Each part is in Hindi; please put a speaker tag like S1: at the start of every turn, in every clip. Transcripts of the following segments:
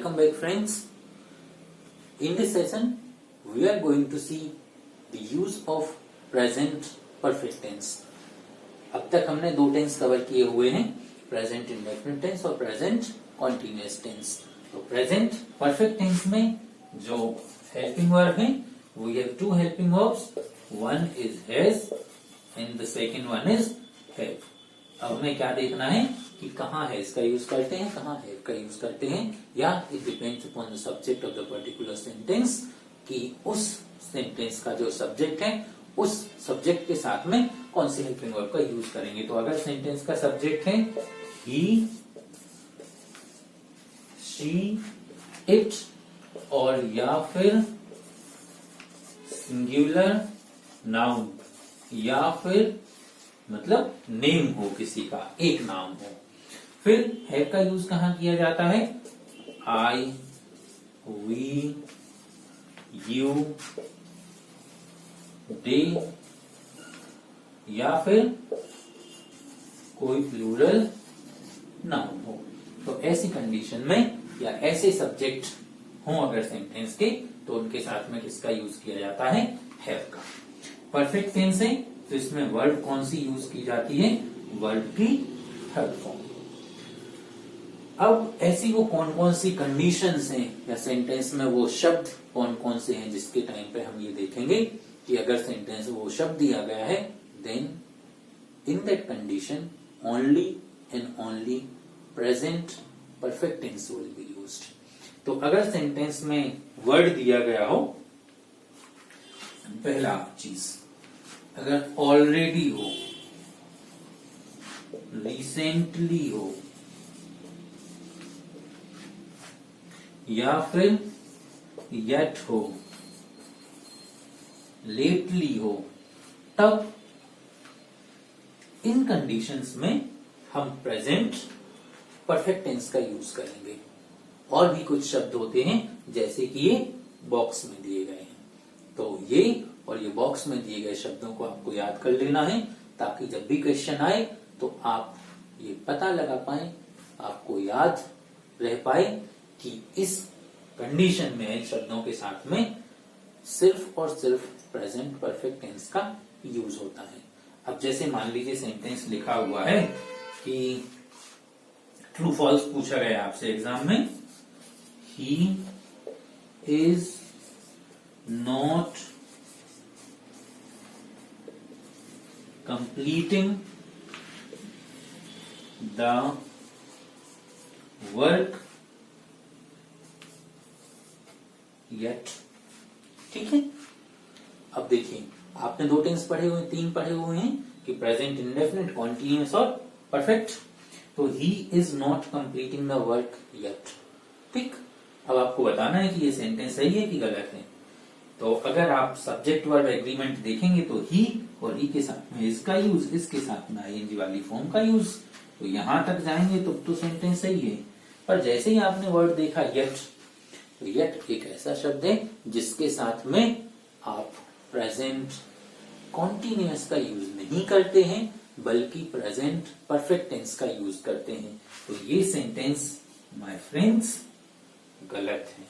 S1: Welcome back, friends. In this session, we are going to see the use of present perfect tense. अब तक हमने दो टेंस कवर किए हुए हैं, प्रेजेंट इंडेफिनिट टेंस और प्रेजेंट कॉन्टिन्यूअस टेंस. तो प्रेजेंट परफेक्ट टेंस में जो हेल्पिंग वर्ब है, we have two helping verbs. One is has and the second one is have. अब हमें क्या देखना है कि कहाँ हैज का यूज करते हैं, कहाँ हैव का यूज करते हैं, या it depends upon the subject of the particular sentence, कि उस सेंटेंस का जो सब्जेक्ट है उस सब्जेक्ट के साथ में कौन सी हेल्पिंग वर्ब का यूज करेंगे. तो अगर सेंटेंस का सब्जेक्ट है ही, शी, इट, और या फिर सिंगुलर नाउन, या फिर मतलब नेम हो किसी का, एक नाम हो. फिर हैव का यूज कहां किया जाता है? आई, वी, यू, दे, या फिर कोई प्लूरल नाउन हो. तो ऐसी कंडीशन में या ऐसे सब्जेक्ट हो अगर सेंटेंस के, तो उनके साथ में किसका यूज किया जाता है? हैव का. परफेक्ट टेंस है तो इसमें वर्ब कौन सी यूज की जाती है? वर्ब की थर्ड फॉर्म. अब ऐसी वो कौन कौन सी कंडीशंस हैं या सेंटेंस में वो शब्द कौन कौन से हैं जिसके टाइम पे हम ये देखेंगे कि अगर सेंटेंस वो शब्द दिया गया है, then in that condition only and only present perfect tense will be used. तो अगर सेंटेंस में वर्ड दिया गया हो, पहला चीज, अगर ऑलरेडी हो, रिसेंटली हो, या फिर येट हो, लेटली हो, तब इन कंडीशंस में हम प्रेजेंट परफेक्ट टेंस का यूज करेंगे. और भी कुछ शब्द होते हैं जैसे कि ये बॉक्स में दिए गए हैं. तो ये और ये बॉक्स में दिए गए शब्दों को आपको याद कर लेना है, ताकि जब भी क्वेश्चन आए तो आप ये पता लगा पाए, आपको याद रह पाए कि इस कंडीशन में इन शब्दों के साथ में सिर्फ और सिर्फ प्रेजेंट परफेक्ट टेंस का यूज होता है. अब जैसे मान लीजिए सेंटेंस लिखा हुआ है कि ट्रू फॉल्स पूछा गया आपसे एग्जाम में, he is not completing the work yet. ठीक है. अब देखिए, आपने दो टेंस पढ़े हुए, तीन पढ़े हुए हैं कि प्रेजेंट इंडेफिनिट, कॉन्टिन्यूअस और परफेक्ट. तो he is not completing the work yet. ठीक. अब आपको बताना है कि ये सेंटेंस सही है कि गलत है. तो अगर आप सब्जेक्ट वर्ब एग्रीमेंट देखेंगे तो ही और ही के साथ में इसका यूज, इसके साथ में आईएनजी वाली फॉर्म का यूज, तो यहां तक जाएंगे तो सेंटेंस सही है. पर जैसे ही आपने वर्ड देखा येट, तो येट एक ऐसा शब्द है जिसके साथ में आप प्रेजेंट कॉन्टिन्यूअस का यूज नहीं करते हैं, बल्कि प्रेजेंट परफेक्ट टेंस का यूज करते हैं. तो ये सेंटेंस माय फ्रेंड्स गलत है,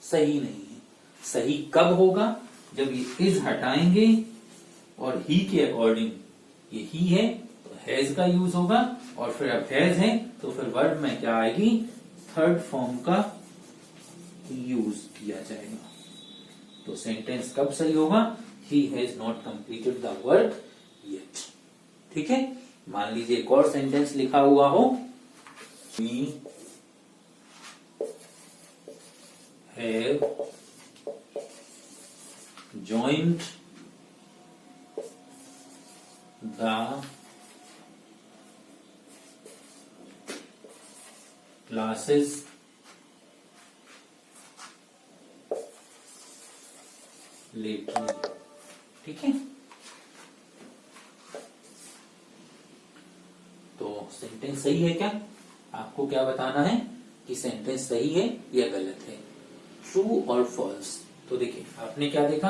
S1: सही नहीं है. सही कब होगा? जब ये इज हटाएंगे और ही के अकॉर्डिंग ये ही है तो हैज का यूज होगा, और फिर अब हैज है तो फिर वर्ब में क्या आएगी? थर्ड फॉर्म का यूज किया जाएगा. तो सेंटेंस कब सही होगा? He has not completed the work yet. ठीक है. मान लीजिए एक और सेंटेंस लिखा हुआ हो, we have joined the classes lately. ठीक है. तो सेंटेंस सही है क्या? आपको क्या बताना है कि सेंटेंस सही है या गलत है, ट्रू और फॉल्स. तो देखिए, आपने क्या देखा,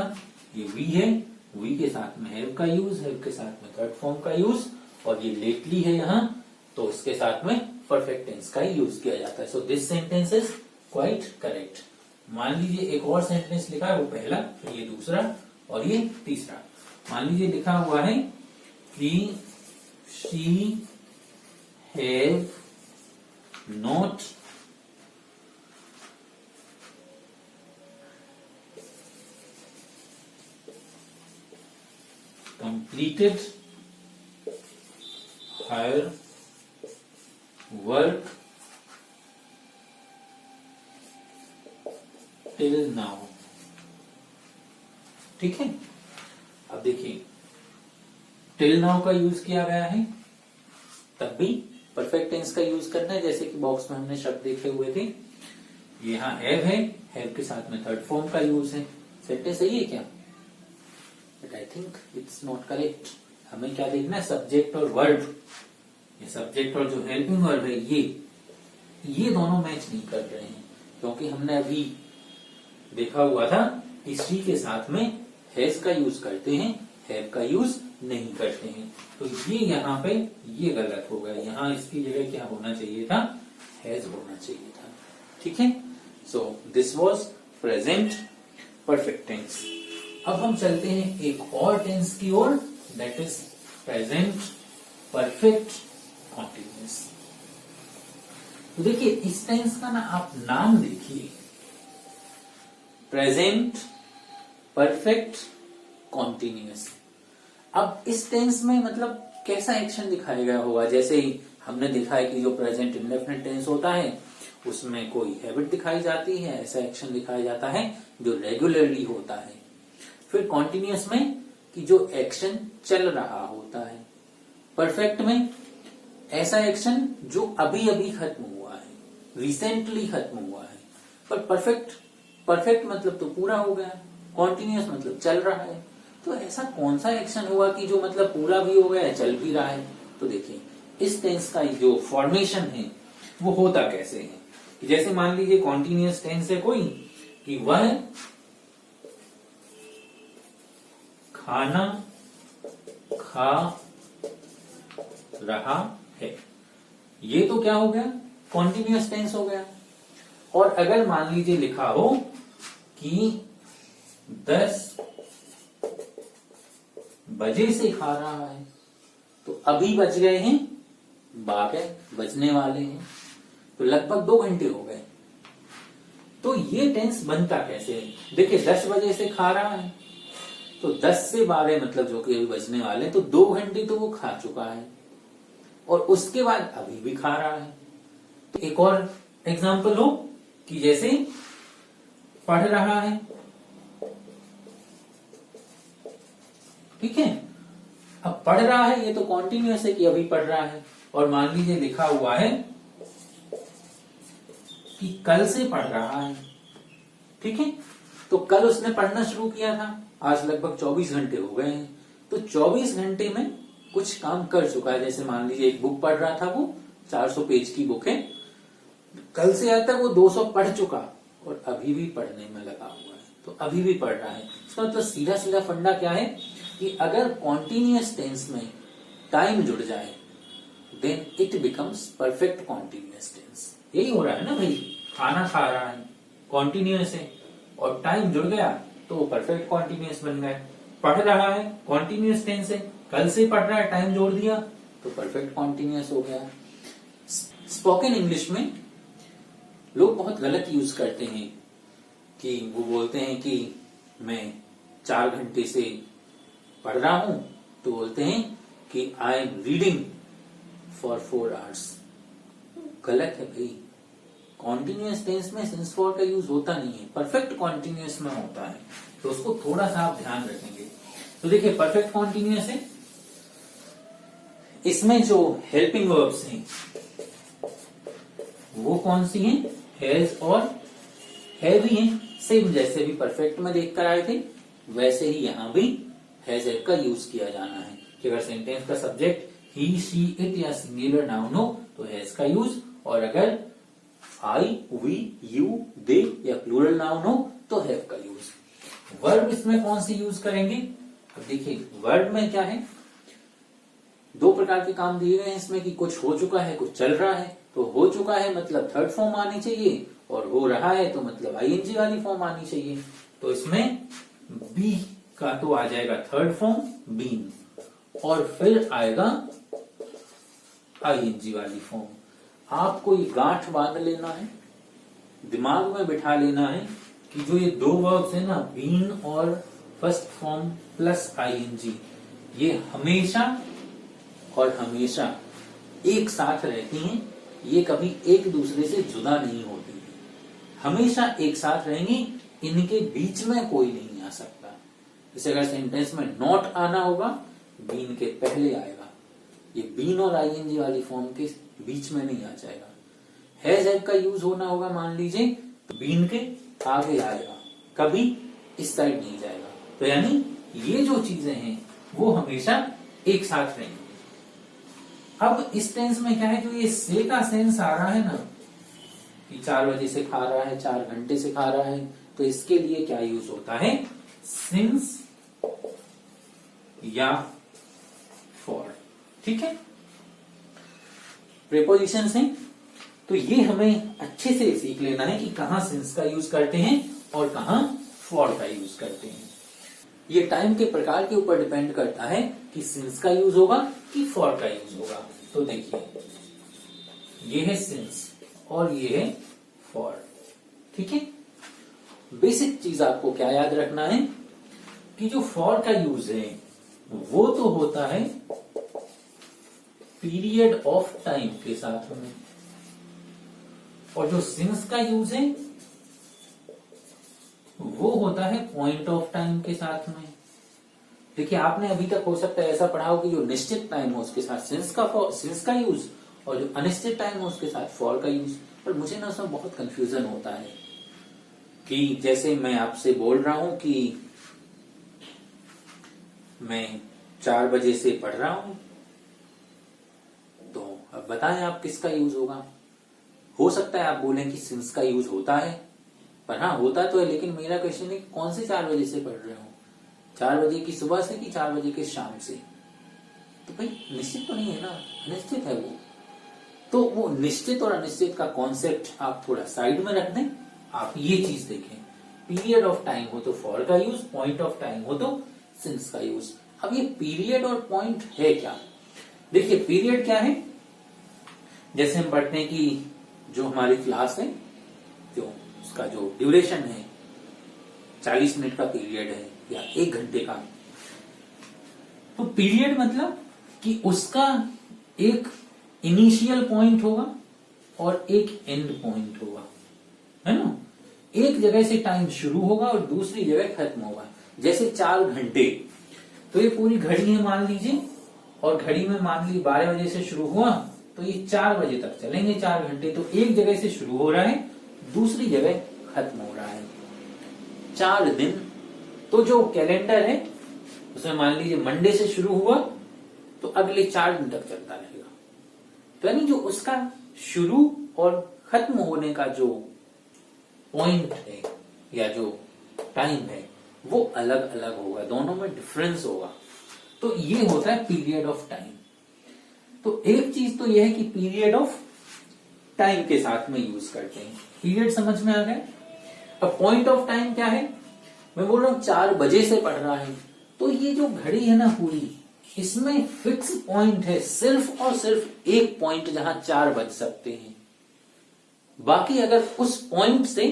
S1: ये वी है, वी के साथ में हैव का यूज, हैव के साथ में थर्ड फॉर्म का यूज, और ये लेटली है यहाँ, तो इसके साथ में परफेक्ट टेंस का ही यूज किया जाता है. So this sentence is quite correct. मान लीजिए एक और सेंटेंस लिखा है, वो पहला, फिर ये दूसरा और ये तीसरा। मान लीजिए लिखा हुआ है कि she have not completed her work till now। ठीक है, अब देखिए टिल नाउ का यूज किया गया है, तब भी परफेक्ट टेंस का यूज करना है। जैसे कि बॉक्स में हमने शब्द देखे हुए थे, यहाँ हैव है, हैव के साथ में थर्ड फॉर्म का यूज है। सेंटेंस सही है क्या? But I think it's not correct. हमें क्या देखना है, सब्जेक्ट और वर्ब। ये सब्जेक्ट और जो हेल्पिंग वर्ब है ये दोनों मैच नहीं कर रहे हैं, क्योंकि हमने अभी देखा हुआ था कि शी के साथ में हैज का यूज करते हैं, हैव का यूज नहीं करते हैं। तो ये यहाँ पे ये गलत हो गया, यहाँ इसकी जगह क्या होना चाहिए था, हैज होना चाहिए था। ठीक है, so this was present perfect tense. अब हम चलते हैं एक और टेंस की ओर, that is present perfect continuous. तो देखिए इस टेंस का ना आप नाम देखिए, प्रेजेंट परफेक्ट कॉन्टिन्यूअस। अब इस टेंस में मतलब कैसा एक्शन दिखाया गया होगा, जैसे ही हमने देखा है कि जो प्रेजेंट इंडेफिनिट टेंस होता है उसमें कोई हैबिट दिखाई जाती है, ऐसा एक्शन दिखाया जाता है जो रेगुलरली होता है। फिर कॉन्टिन्यूअस में कि जो एक्शन चल रहा होता है। परफेक्ट में ऐसा एक्शन जो अभी अभी खत्म हुआ है, रिसेंटली खत्म हुआ है। पर परफेक्ट मतलब तो पूरा हो गया, कॉन्टिन्यूअस मतलब चल रहा है। तो ऐसा कौन सा एक्शन हुआ कि जो मतलब पूरा भी हो गया है, चल भी रहा है? तो देखिए इस टेंस का जो फॉर्मेशन है वो होता कैसे है, कि जैसे मान लीजिए कॉन्टिन्यूअस टेंस है कोई, कि वह खाना खा रहा है, ये तो क्या हो गया, कॉन्टिन्यूअस टेंस हो गया। और अगर मान लीजिए लिखा हो कि 10 बजे से खा रहा है, तो अभी बज गए हैं 12, बजने वाले हैं, तो लगभग 2 घंटे हो गए। तो ये टेंस बनता कैसे है? देखिए 10 बजे से खा रहा है, तो 10 से 12 मतलब जो कि अभी बजने वाले हैं, तो 2 घंटे तो वो खा चुका है, और उसके बाद अभी भी खा रहा है। तो एक और एग्जाम्पल हो कि जैसे पढ़ रहा है, ठीक है, अब पढ़ रहा है ये तो कॉन्टिन्यूअस है कि अभी पढ़ रहा है। और मान लीजिए लिखा हुआ है कि कल से पढ़ रहा है, ठीक है, तो कल उसने पढ़ना शुरू किया था, आज लगभग 24 घंटे हो गए हैं, तो 24 घंटे में कुछ काम कर चुका है। जैसे मान लीजिए एक बुक पढ़ रहा था, वो 400 पेज की बुक है, कल से आज तक वो 200 पढ़ चुका और अभी भी पढ़ने में लगा हुआ है, तो अभी भी पढ़ रहा है। इसका मतलब सीधा सीधा फंडा क्या है कि अगर कॉन्टिन्यूअस टेंस में टाइम जुड़ जाए then it becomes perfect continuous tense. यही हो रहा है ना भाई, खाना खा रहा है कॉन्टिन्यूअस है और टाइम जुड़ गया तो वो परफेक्ट कॉन्टिन्यूअस बन गया। पढ़ रहा है कॉन्टिन्यूअस टेंस है, कल से पढ़ रहा है, टाइम जोड़ दिया तो परफेक्ट कॉन्टिन्यूअस हो गया। स्पोकन इंग्लिश में लोग बहुत गलत यूज करते हैं कि वो बोलते हैं कि मैं 4 घंटे से पढ़ रहा हूं, तो बोलते हैं कि I am reading for 4 hours. गलत है भाई, कॉन्टिन्यूअस टेंस में सिंस फॉर का यूज होता नहीं है, परफेक्ट कॉन्टिन्यूअस में होता है, तो उसको थोड़ा सा आप ध्यान रखेंगे। तो देखिए परफेक्ट कॉन्टिन्यूअस है, इसमें जो हेल्पिंग वर्ब्स हैं वो कौन सी हैं, हैज और हैव ही हैं। सेम जैसे भी परफेक्ट में देख कर आए थे वैसे ही यहां भी हैज हैव का यूज किया जाना है कि अगर सेंटेंस का सब्जेक्ट ही शी इट या सिंगुलर नाउन हो तो हैज का यूज, और अगर आई वी यू दे या प्लूरल नाउन हो तो हैव का यूज। वर्ब इसमें कौन सी यूज करेंगे, अब देखिए वर्ब में क्या है, 2 प्रकार के काम दिए गए हैं इसमें कि कुछ हो चुका है कुछ चल रहा है। तो हो चुका है मतलब थर्ड फॉर्म आनी चाहिए, और हो रहा है तो मतलब आईएनजी वाली फॉर्म आनी चाहिए। तो इसमें बी का तो आ जाएगा थर्ड फॉर्म बीन, और फिर आएगा आईएनजी वाली फॉर्म। आपको ये गांठ बांध लेना है, दिमाग में बिठा लेना है कि जो ये दो वर्ब्स है ना, बीन और फर्स्ट फॉर्म प्लस आईएनजी, ये हमेशा और हमेशा एक साथ रहती हैं। ये कभी एक दूसरे से जुदा नहीं होती, हमेशा एक साथ रहेंगी, इनके बीच में कोई नहीं आ सकता। जैसे अगर सेंटेंस में नॉट आना होगा, बीन के पहले आएगा, ये बीन और आईएनजी वाली फॉर्म के बीच में नहीं आ जाएगा। हैज हैव का यूज होना होगा, मान लीजिए, तो बीन के आगे आएगा, कभी इस साइड नहीं जाएगा। तो यानी ये जो चीजें हैं वो हमेशा एक साथ रहेंगी। अब इस टेंस में क्या है, जो ये से का सेंस आ रहा है ना, कि 4 बजे से खा रहा है, 4 घंटे से खा रहा है, तो इसके लिए क्या यूज होता है, सिंस या फॉर। ठीक है, प्रीपोजिशंस हैं, तो ये हमें अच्छे से सीख लेना है कि कहां सिंस का यूज करते हैं और कहां फॉर का यूज करते हैं। ये टाइम के प्रकार के ऊपर डिपेंड करता है कि सिंस का यूज होगा कि फॉर का यूज होगा। तो देखिए, ये है सिंस और ये है फॉर। ठीक है, बेसिक चीज आपको क्या याद रखना है कि जो फॉर का यूज है वो तो होता है पीरियड ऑफ टाइम के साथ में, और जो सिंस का यूज है वो होता है पॉइंट ऑफ टाइम के साथ में। देखिए, आपने अभी तक हो सकता है ऐसा पढ़ा हो कि जो निश्चित टाइम हो उसके साथ सिंस का यूज, और जो अनिश्चित टाइम हो उसके साथ फॉर का यूज। पर मुझे ना उसमें बहुत कंफ्यूजन होता है कि जैसे मैं आपसे बोल रहा हूं कि मैं 4 बजे से पढ़ रहा हूं, तो अब बताएं आप किसका यूज होगा। हो सकता है आप बोलें कि सिंस का यूज होता है, पर हाँ होता तो है, लेकिन मेरा क्वेश्चन है कि कौन से 4 बजे से पढ़ रहे हो, 4 बजे की सुबह से कि 4 बजे के शाम से। तो भाई निश्चित तो नहीं है ना, अनिश्चित है वो। तो वो निश्चित और अनिश्चित का कॉन्सेप्ट आप थोड़ा साइड में रख दें, आप ये चीज देखें, पीरियड ऑफ टाइम हो तो फॉर का यूज, पॉइंट ऑफ टाइम हो तो सिंस का यूज। अब ये पीरियड और पॉइंट है क्या, देखिए पीरियड क्या है, जैसे हम पढ़ते हैं कि जो हमारी क्लास है, जो उसका जो ड्यूरेशन है 40 मिनट का पीरियड है या 1 घंटे का, तो पीरियड मतलब कि उसका एक इनिशियल पॉइंट होगा और एक एंड पॉइंट होगा, है ना। एक जगह से टाइम शुरू होगा और दूसरी जगह खत्म होगा। जैसे 4 घंटे, तो ये पूरी घड़ी है मान लीजिए, और घड़ी में मान लीजिए 12 बजे से शुरू हुआ तो ये 4 बजे तक चलेंगे 4 घंटे। तो एक जगह से शुरू हो रहा है, दूसरी जगह खत्म हो रहा है। 4 दिन, तो जो कैलेंडर है उसमें मान लीजिए मंडे से शुरू हुआ तो अगले 4 दिन तक चलता रहेगा। तो यानी जो उसका शुरू और खत्म होने का जो पॉइंट है या जो टाइम है वो अलग अलग होगा, दोनों में डिफरेंस होगा। तो ये होता है पीरियड ऑफ टाइम। तो एक चीज तो यह है कि पीरियड ऑफ टाइम के साथ में यूज करते हैं। पीरियड समझ में आ गया। अब पॉइंट ऑफ टाइम क्या है, मैं बोल रहा हूं 4 बजे से पढ़ रहा है, तो ये जो घड़ी है ना पूरी, इसमें फिक्स पॉइंट है, सिर्फ और सिर्फ एक पॉइंट जहां 4 बज सकते हैं। बाकी अगर उस पॉइंट से,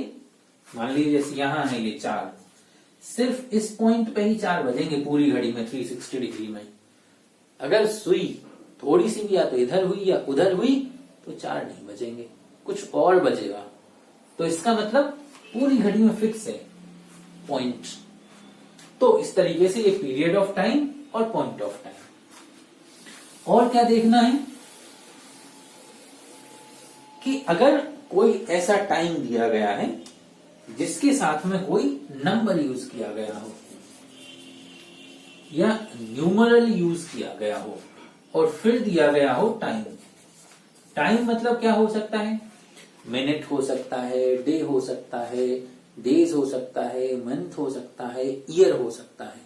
S1: मान लीजिए जैसे यहां है ये 4, सिर्फ इस पॉइंट पे ही 4 बजेंगे पूरी घड़ी में 360 डिग्री में। अगर सुई थोड़ी सी भी या तो इधर हुई या उधर हुई तो 4 नहीं बजेंगे, कुछ और बजेगा। तो इसका मतलब पूरी घड़ी में फिक्स है पॉइंट। तो इस तरीके से ये पीरियड ऑफ टाइम और पॉइंट ऑफ टाइम। और क्या देखना है कि अगर कोई ऐसा टाइम दिया गया है जिसके साथ में कोई नंबर यूज किया गया हो या न्यूमरल यूज किया गया हो और फिर दिया गया हो टाइम। टाइम मतलब क्या हो सकता है, मिनट हो सकता है, डे हो सकता है, डेज हो सकता है, मंथ हो सकता है, ईयर हो सकता है।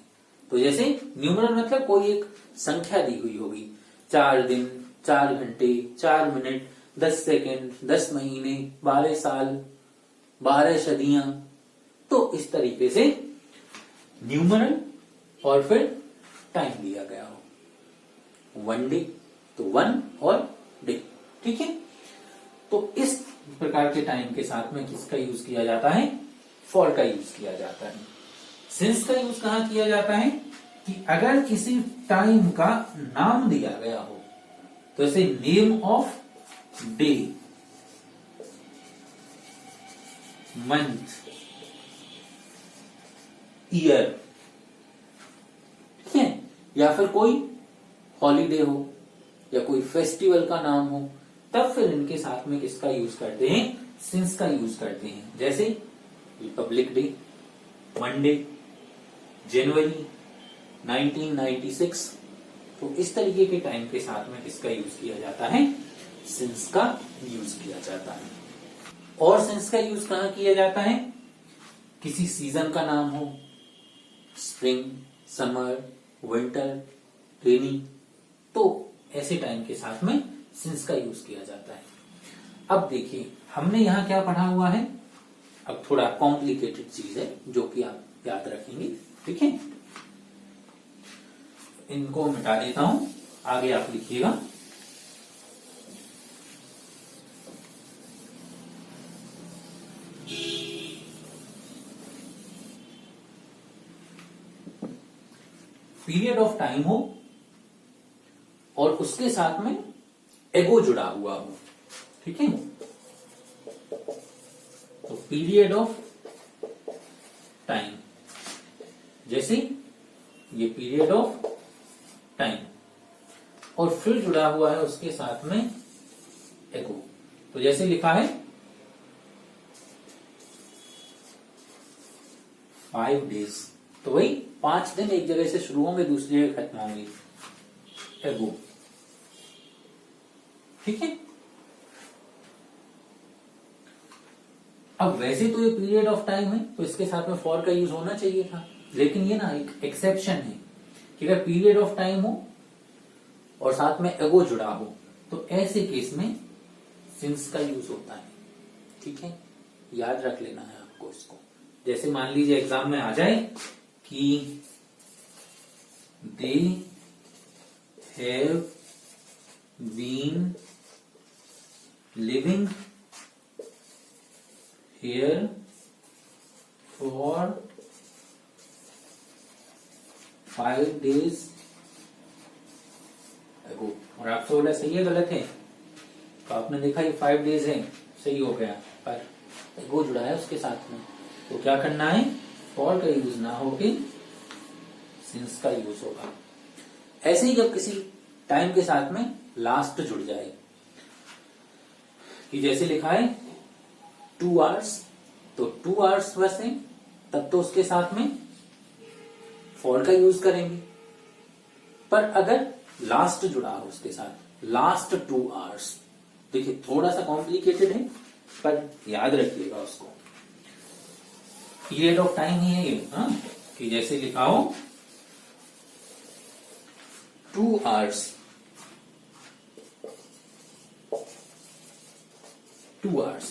S1: तो जैसे न्यूमरल मतलब कोई एक संख्या दी हुई होगी, 4 दिन, 4 घंटे, 4 मिनट, 10 सेकेंड, 10 महीने, 12 साल, 12 सदियां, तो इस तरीके से न्यूमरल और फिर टाइम दिया गया हो। 1 डे तो 1 और डे, ठीक है। तो इस प्रकार के टाइम के साथ में किसका यूज किया जाता है? फॉर का यूज किया जाता है। सिंस का यूज कहां किया जाता है? कि अगर किसी टाइम का नाम दिया गया हो, तो जैसे name of day, month, year, ठीक है, या फिर कोई हॉलीडे हो या कोई फेस्टिवल का नाम हो, तब फिर इनके साथ में किसका यूज करते हैं? सिंस का यूज करते हैं। जैसे रिपब्लिक डे, मंडे, जनवरी 1996, तो इस तरीके के टाइम के साथ में किसका यूज किया जाता है? सिंस का यूज किया जाता है। और सिंस का यूज कहां किया जाता है? किसी सीजन का नाम हो, स्प्रिंग, समर, विंटर, रेनी, तो ऐसे टाइम के साथ में सिंस का यूज किया जाता है। अब देखिए हमने यहां क्या पढ़ा हुआ है, अब थोड़ा कॉम्प्लिकेटेड चीज है जो कि आप याद रखेंगे, ठीक है। इनको मिटा देता हूं, आगे आप लिखिएगा। पीरियड ऑफ टाइम हो और उसके साथ में एगो जुड़ा हुआ हो, ठीक है। तो पीरियड ऑफ टाइम, जैसे ये पीरियड ऑफ टाइम, और फिर जुड़ा हुआ है उसके साथ में एगो, तो जैसे लिखा है 5 डेज, तो वही 5 दिन एक जगह से शुरू होंगे दूसरी जगह खत्म होंगे, एगो, ठीक है। अब वैसे तो ये पीरियड ऑफ टाइम है, तो इसके साथ में फॉर का यूज होना चाहिए था, लेकिन ये ना एक एक्सेप्शन है कि अगर पीरियड ऑफ टाइम हो और साथ में एगो जुड़ा हो, तो ऐसे केस में सिंस का यूज होता है, ठीक है। याद रख लेना है आपको इसको। जैसे मान लीजिए एग्जाम में आ जाए कि they have been living here for 5 days ago, और आपसे बोला सही है गलत है, तो आपने देखा ये 5 days है, सही हो गया, पर एगो जुड़ा है उसके साथ में, तो क्या करना है? फॉर का यूज ना होके सिंस का यूज होगा। ऐसे ही जब किसी टाइम के साथ में लास्ट जुड़ जाए, कि जैसे लिखा है 2 hours, तो 2 hours वैसे तब तो उसके साथ में फॉर का यूज करेंगे, पर अगर लास्ट जुड़ा हो उसके साथ, लास्ट 2 hours, देखिए थोड़ा सा कॉम्प्लिकेटेड है पर याद रखिएगा उसको। पीरियड ऑफ टाइम ही है ये, हाँ, कि जैसे लिखा हो 2 hours, 2 hours,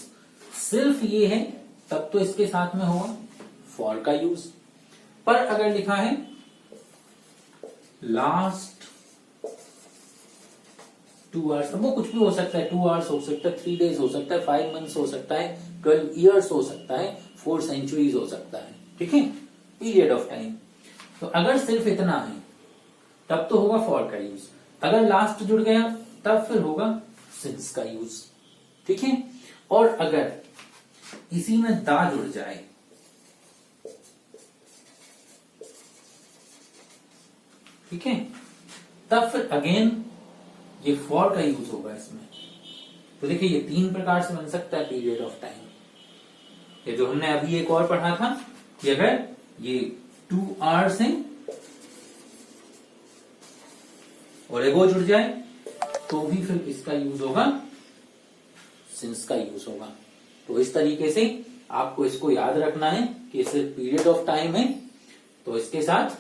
S1: सिर्फ ये है तब तो इसके साथ में होगा फॉर का यूज। पर अगर लिखा है लास्ट 2 hours, अब वो कुछ भी हो सकता है, 2 hours हो सकता है, 3 days हो सकता है, 5 months हो सकता है, 12 years हो सकता है, 4 centuries हो सकता है, ठीक है, पीरियड ऑफ टाइम। तो अगर सिर्फ इतना है तब तो होगा फॉर का यूज, अगर लास्ट जुड़ गया तब फिर होगा सिंस का यूज, ठीक है। और अगर इसी में दा जुड़ जाए, ठीक है, तब फिर अगेन ये फॉर का यूज होगा इसमें। तो देखिए ये 3 प्रकार से बन सकता है पीरियड ऑफ टाइम। ये जो हमने अभी एक और पढ़ा था कि अगर ये 2 hours है और एगो जुड़ जाए तो भी फिर किसका यूज होगा? सिंस का यूज होगा। तो इस तरीके से आपको इसको याद रखना है कि सिर्फ पीरियड ऑफ टाइम है तो इसके साथ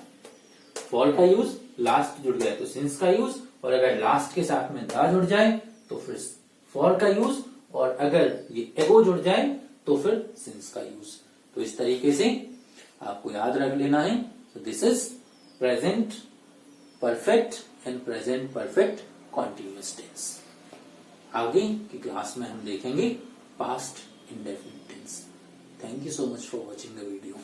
S1: फॉर का यूज, लास्ट जुड़ गया तो सिंस का यूज, और अगर लास्ट के साथ में दा जुड़ जाए तो फिर फॉर का यूज, और अगर ये एगो जुड़ जाए तो फिर सिंस का यूज। तो इस तरीके से आपको याद रख लेना है। तो this is present perfect and present perfect continuous tense. आगे की क्लास में हम देखेंगे past indefinite tense. Thank you so much for watching the video.